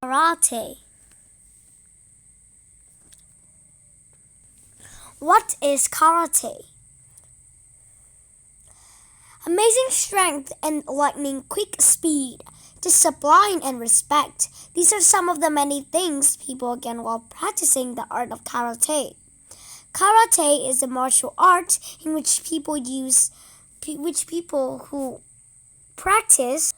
Karate. What is karate? Amazing strength and lightning quick speed, discipline and respect. These are some of the many things people get while practicing the art of karate. Karate is a martial art in which people who practice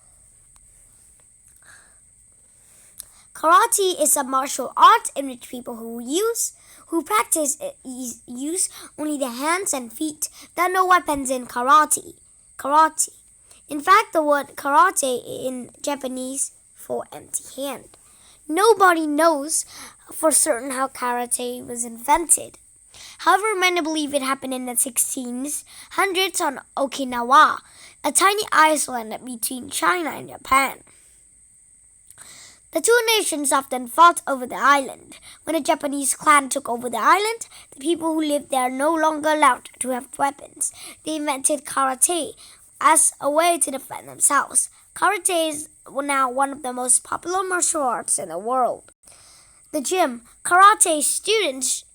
Karate is a martial art in which people who practice use only their hands and feet. There are no weapons in karate. In fact, the word karate in Japanese for empty hand. Nobody knows for certain how karate was invented. However, many believe it happened in the 1600s on Okinawa, a tiny island between China and Japan. The two nations often fought over the island. When a Japanese clan took over the island, the people who lived there no longer allowed to have weapons. They invented karate as a way to defend themselves. Karate is now one of the most popular martial arts in the world. The gym. Karate students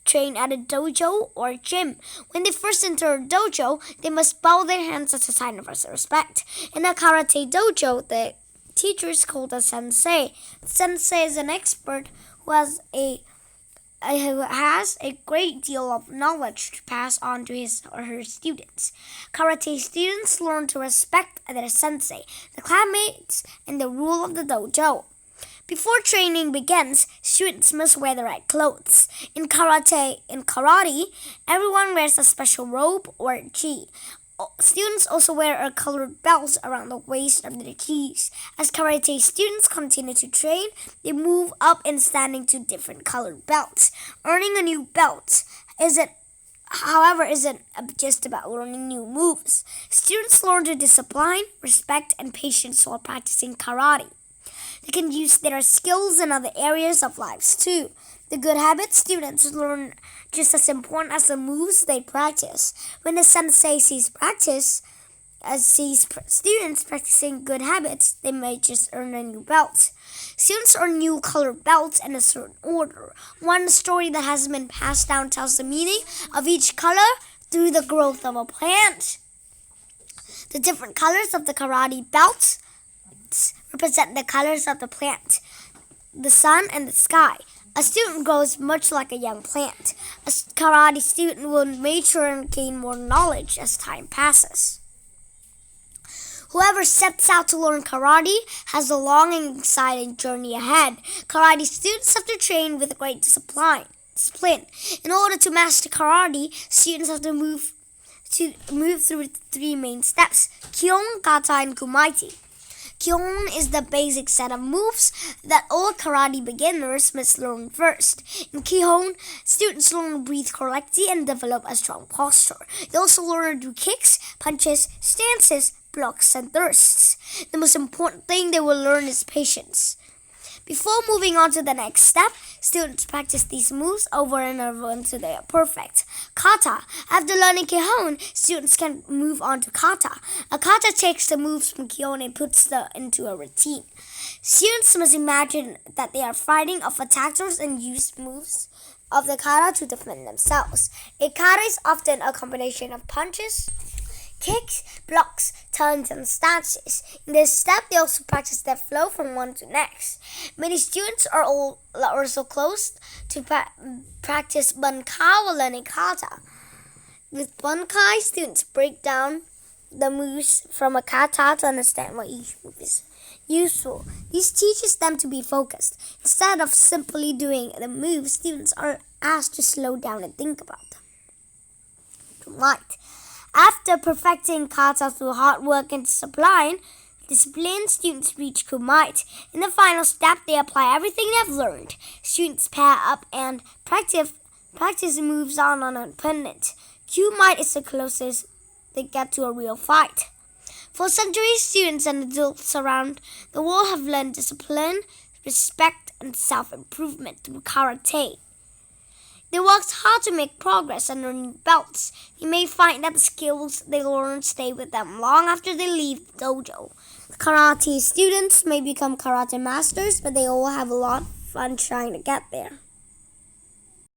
train at a dojo or gym. When they first enter a dojo, they must bow their hands as a sign of respect. In a karate dojo, the teacher is called a sensei. Sensei is an expert who has a great deal of knowledge to pass on to his or her students. Karate students learn to respect their sensei, the clanmates, and the rule of the dojo. Before training begins, students must wear the right clothes. In karate, everyone wears a special robe or gi. Students also wear a colored belt around the waist of their gis. As karate students continue to train, they move up in standing to different colored belts. Earning a new belt isn't just about learning new moves. Students learn to discipline, respect, and patience while practicing karate. They can use their skills in other areas of life too. The good habits students learn just as important as the moves they practice. When the sensei sees students practicing good habits, they may just earn a new belt. Students earn new colored belts in a certain order. One story that has been passed down tells the meaning of each color through the growth of a plant. The different colors of the karate belts represent the colors of the plant, the sun, and the sky. A student grows much like a young plant. A karate student will mature and gain more knowledge as time passes. Whoever sets out to learn karate has a long and exciting journey ahead. Karate students have to train with great discipline. In order to master karate, students have to move through three main steps: Kihon, Kata, and Kumaite. Kihon is the basic set of moves that all karate beginners must learn first. In Kihon, students learn to breathe correctly and develop a strong posture. They also learn to do kicks, punches, stances, blocks, and thrusts. The most important thing they will learn is patience. Before moving on to the next step, students practice these moves over and over until they are perfect. Kata. After learning Kihon, students can move on to Kata. A kata takes the moves from Kihon and puts them into a routine. Students must imagine that they are fighting off attackers and use moves of the kata to defend themselves. A kata is often a combination of punches, kicks, blocks, turns, and stances. In this step, they also practice their flow from one to next. Many students are also close to practice Bunkai while learning kata. With Bunkai, students break down the moves from a kata to understand what each move is useful. This teaches them to be focused. Instead of simply doing the moves, students are asked to slow down and think about them. Right. After perfecting kata through hard work and discipline, students reach kumaite. In the final step, they apply everything they've learned. Students pair up and practice moves on an opponent. Kumaite is the closest they get to a real fight. For centuries, students and adults around the world have learned discipline, respect, and self-improvement through karate. They worked hard to make progress and earn belts. You may find that the skills they learn stay with them long after they leave the dojo. Karate students may become karate masters, but they all have a lot of fun trying to get there.